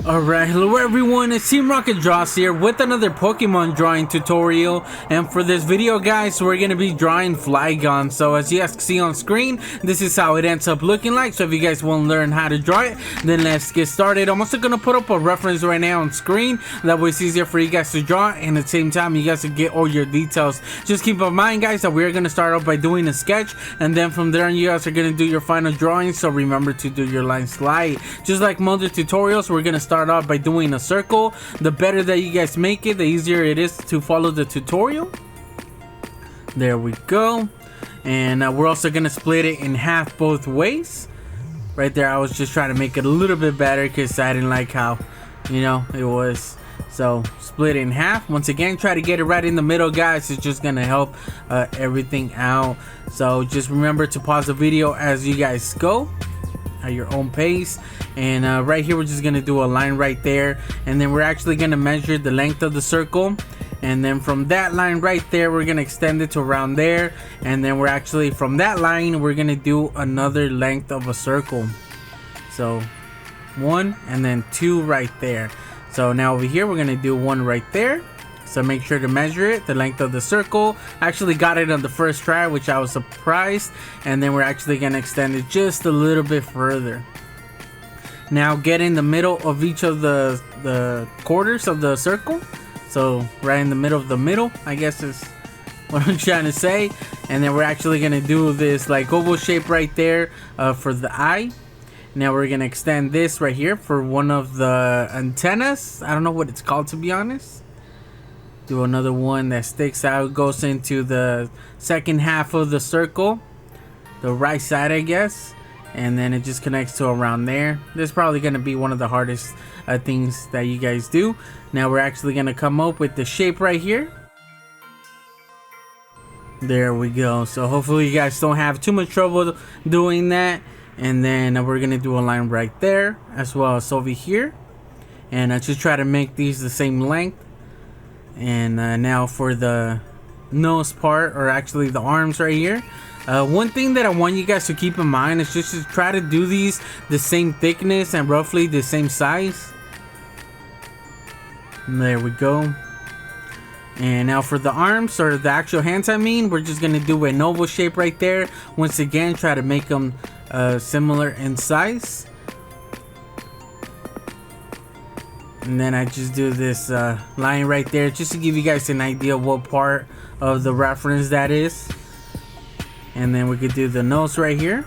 Alright, hello everyone, it's Team Rocket Draws here with another Pokemon drawing tutorial. And for this video guys, we're going to be drawing Flygon. So as you guys can see on screen, this is how it ends up looking like. So if you guys want to learn how to draw it, then let's get started. I'm also going to put up a reference right now on screen. That way it's easier for you guys to draw, and at the same time you guys can get all your details. Just keep in mind guys that we're going to start off by doing a sketch, and then from there you guys are going to do your final drawing. So remember to do your line slide. Just like most of the tutorials, we're going to start off by doing a circle. The better that you guys make it, the easier it is to follow the tutorial. There we go. And we're also gonna split it in half both ways. Right there, I was just trying to make it a little bit better because I didn't like how, it was. So split it in half. Once again, try to get it right in the middle guys. It's just gonna help everything out. So just remember to pause the video as you guys go at your own pace. And right here we're just gonna do a line right there, and then we're actually gonna measure the length of the circle, and then from that line right there we're gonna extend it to around there, and then we're actually from that line we're gonna do another length of a circle. So 1 and then 2 right there. So now over here we're gonna do 1 right there. So make sure to measure it, the length of the circle. I actually got it on the first try, which I was surprised. And then we're actually gonna extend it just a little bit further. Now get in the middle of each of the quarters of the circle. So right in the middle of the middle, I guess is what I'm trying to say. And then we're actually gonna do this like oval shape right there for the eye. Now we're gonna extend this right here for one of the antennas. I don't know what it's called, to be honest. Do another one that sticks out, goes into the second half of the circle, the right side I guess, and then it just connects to around there. This is probably going to be one of the hardest things that you guys do. Now we're actually going to come up with the shape right here. There we go. So hopefully you guys don't have too much trouble doing that. And then we're going to do a line right there as well as over here, and just try to make these the same length. And now for the nose part, or actually the arms right here, one thing that I want you guys to keep in mind is just to try to do these the same thickness and roughly the same size. And there we go. And now for the arms, or the actual hands I mean, we're just gonna do an oval shape right there. Once again, try to make them similar in size. And then I just do this line right there just to give you guys an idea of what part of the reference that is. And then we could do the nose right here,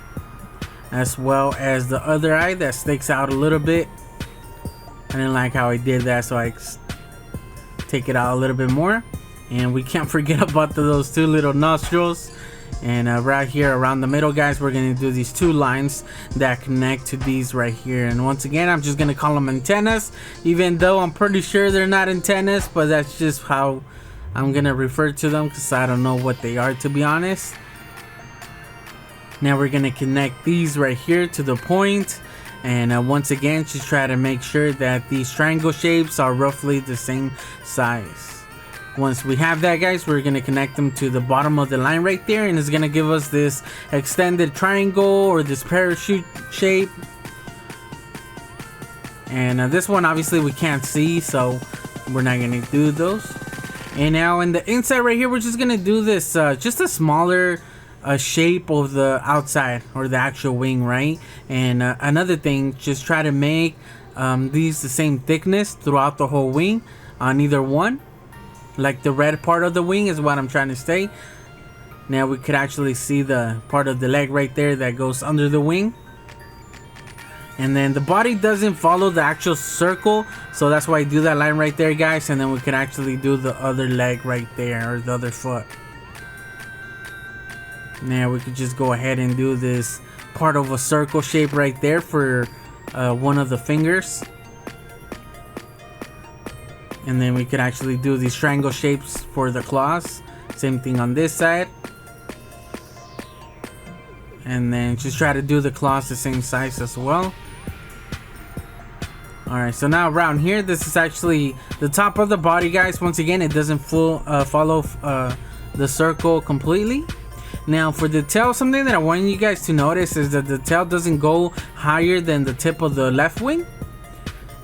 as well as the other eye that sticks out a little bit. I didn't like how I did that, so I take it out a little bit more. And we can't forget about those two little nostrils. And right here around the middle guys, we're going to do these 2 lines that connect to these right here. And once again, I'm just going to call them antennas, even though I'm pretty sure they're not antennas, but that's just how I'm going to refer to them because I don't know what they are, to be honest. Now we're going to connect these right here to the point. And once again, just try to make sure that these triangle shapes are roughly the same size. Once we have that guys, we're going to connect them to the bottom of the line right there, and it's going to give us this extended triangle or this parachute shape. And this one obviously we can't see, so we're not going to do those. And now in the inside right here, we're just going to do this just a smaller shape of the outside, or the actual wing, right? And another thing, just try to make these the same thickness throughout the whole wing on either one. Like the red part of the wing is what I'm trying to say. Now we could actually see the part of the leg right there that goes under the wing. And then the body doesn't follow the actual circle, so that's why I do that line right there guys. And then we can actually do the other leg right there, or the other foot. Now we could just go ahead and do this part of a circle shape right there for one of the fingers. And then we could actually do these triangle shapes for the claws. Same thing on this side. And then just try to do the claws the same size as well. Alright, so now around here, this is actually the top of the body guys. Once again, it doesn't follow the circle completely. Now for the tail, something that I want you guys to notice is that the tail doesn't go higher than the tip of the left wing.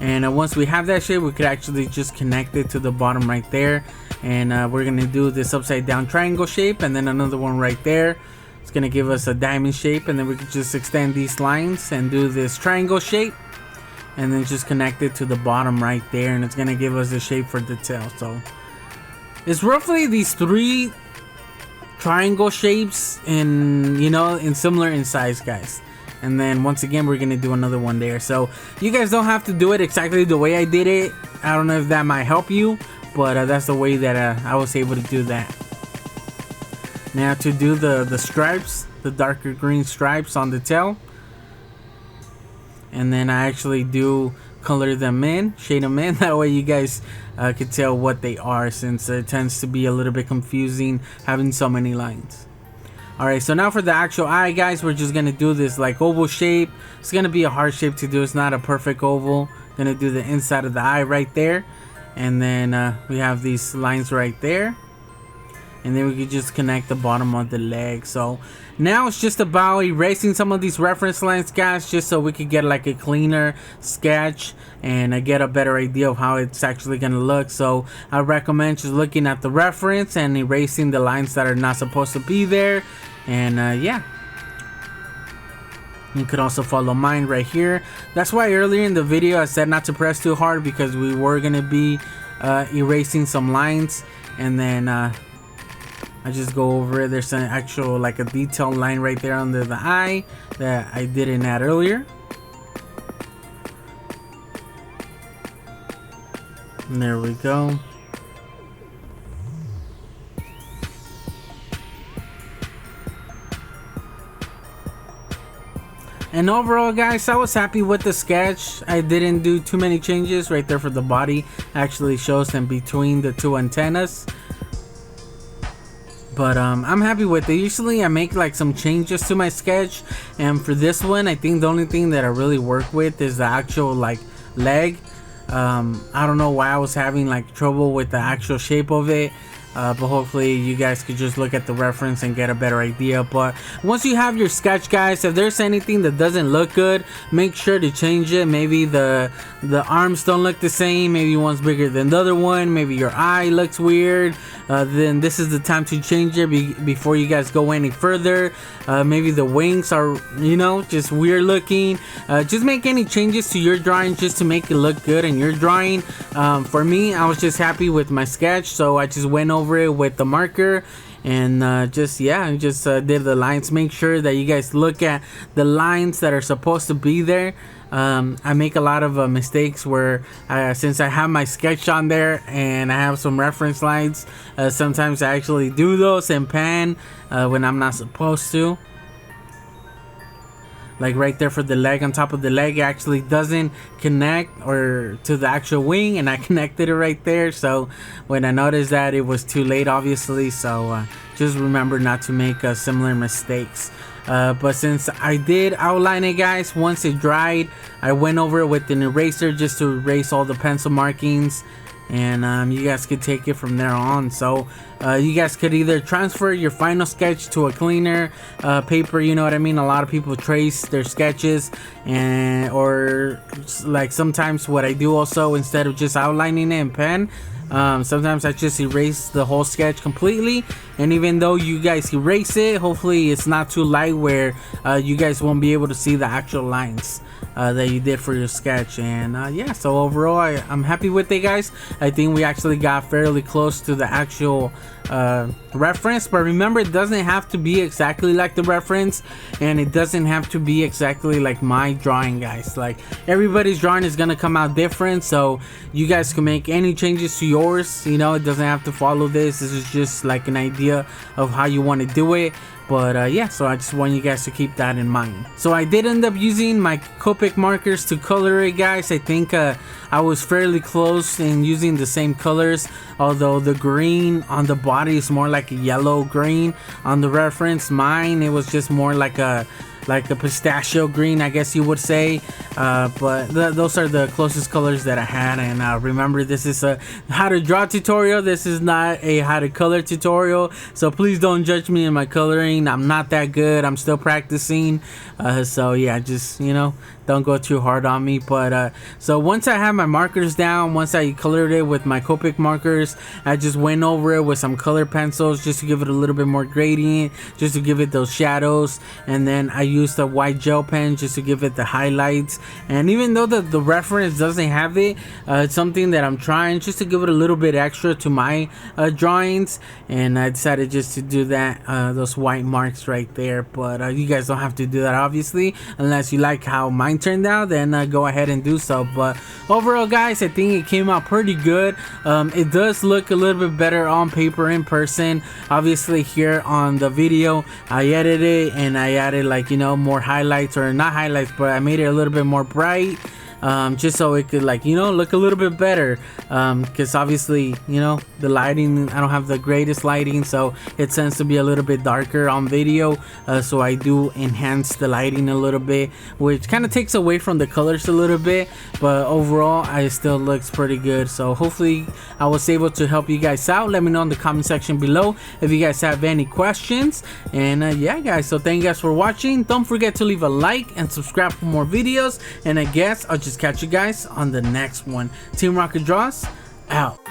And once we have that shape, we could actually just connect it to the bottom right there. And we're gonna do this upside down triangle shape, and then another one right there. It's gonna give us a diamond shape, and then we could just extend these lines and do this triangle shape, and then just connect it to the bottom right there, and it's gonna give us a shape for the tail. So it's roughly these 3 triangle shapes in, you know, in similar in size, guys. And then once again, we're gonna do another one there. So you guys don't have to do it exactly the way I did it. I don't know if that might help you, but that's the way that I was able to do that. Now to do the stripes, the darker green stripes on the tail, and then I actually do color them in, shade them in, that way you guys can tell what they are, since it tends to be a little bit confusing having so many lines. Alright, so now for the actual eye, guys, we're just gonna do this like oval shape. It's gonna be a hard shape to do, it's not a perfect oval. Gonna do the inside of the eye right there, and then we have these lines right there, and then we could just connect the bottom of the leg. So now it's just about erasing some of these reference lines, guys, just so we could get like a cleaner sketch and get a better idea of how it's actually gonna look. So I recommend just looking at the reference and erasing the lines that are not supposed to be there. And yeah, you could also follow mine right here. That's why earlier in the video I said not to press too hard, because we were gonna be erasing some lines. And then I just go over it. There's an actual like a detailed line right there under the eye that I didn't add earlier. And there we go. And overall, guys, I was happy with the sketch. I didn't do too many changes. Right there for the body actually shows them between the 2 antennas. But I'm happy with it. Usually I make like some changes to my sketch, and for this one I think the only thing that I really work with is the actual like leg. I don't know why I was having like trouble with the actual shape of it. But hopefully you guys could just look at the reference and get a better idea. But once you have your sketch, guys, if there's anything that doesn't look good, make sure to change it. Maybe the arms don't look the same, maybe one's bigger than the other one, maybe your eye looks weird, then this is the time to change it before you guys go any further. Maybe the wings are, you know, just weird looking. Just make any changes to your drawing just to make it look good in your drawing. For me, I was just happy with my sketch, so I just went over it with the marker and just did the lines. Make sure that you guys look at the lines that are supposed to be there. I make a lot of mistakes where since I have my sketch on there and I have some reference lines, sometimes I actually do those in pan when I'm not supposed to. Like right there for the leg, on top of the leg, it actually doesn't connect or to the actual wing, and I connected it right there. So when I noticed that, it was too late, obviously. So just remember not to make similar mistakes. But since I did outline it, guys, once it dried, I went over it with an eraser just to erase all the pencil markings. And you guys could take it from there on. So you guys could either transfer your final sketch to a cleaner paper, you know what I mean. A lot of people trace their sketches, and or like sometimes what I do also, instead of just outlining it in pen, sometimes I just erase the whole sketch completely. And even though you guys erase it, hopefully it's not too light where you guys won't be able to see the actual lines that you did for your sketch. And yeah, so overall I'm happy with it, guys. I think we actually got fairly close to the actual reference, but remember, it doesn't have to be exactly like the reference, and it doesn't have to be exactly like my drawing, guys. Like, everybody's drawing is gonna come out different, so you guys can make any changes to yours. You know, it doesn't have to follow this. This is just like an idea of how you want to do it. But yeah, so I just want you guys to keep that in mind. So I did end up using my Copic markers to color it, guys. I think I was fairly close in using the same colors, although the green on the body is more like a yellow green on the reference. Mine, it was just more like a like a pistachio green, I guess you would say. But those are the closest colors that I had. And remember, this is a how to draw tutorial. This is not a how to color tutorial, so please don't judge me in my coloring. I'm not that good. I'm still practicing. So yeah, just, you know, don't go too hard on me. But so once I have my markers down, once I colored it with my Copic markers, I just went over it with some color pencils just to give it a little bit more gradient, just to give it those shadows. And then I used a white gel pen just to give it the highlights. And even though the reference doesn't have it, it's something that I'm trying just to give it a little bit extra to my drawings. And I decided just to do that, those white marks right there. But you guys don't have to do that, obviously, unless you like how mine turned out. Then go ahead and do so. But overall, guys, I think it came out pretty good. It does look a little bit better on paper in person. Obviously, here on the video, I edited it and I added, like, you know, more highlights, or not highlights, but I made it a little bit more bright. Just so it could, like, you know, look a little bit better, because obviously, you know, the lighting, I don't have the greatest lighting, so it tends to be a little bit darker on video. So I do enhance the lighting a little bit, which kind of takes away from the colors a little bit, but overall it still looks pretty good. So hopefully I was able to help you guys out. Let me know in the comment section below if you guys have any questions. And yeah, guys, so thank you guys for watching. Don't forget to leave a like and subscribe for more videos, and I guess I'll just catch you guys on the next one. Team Rocket Draws out.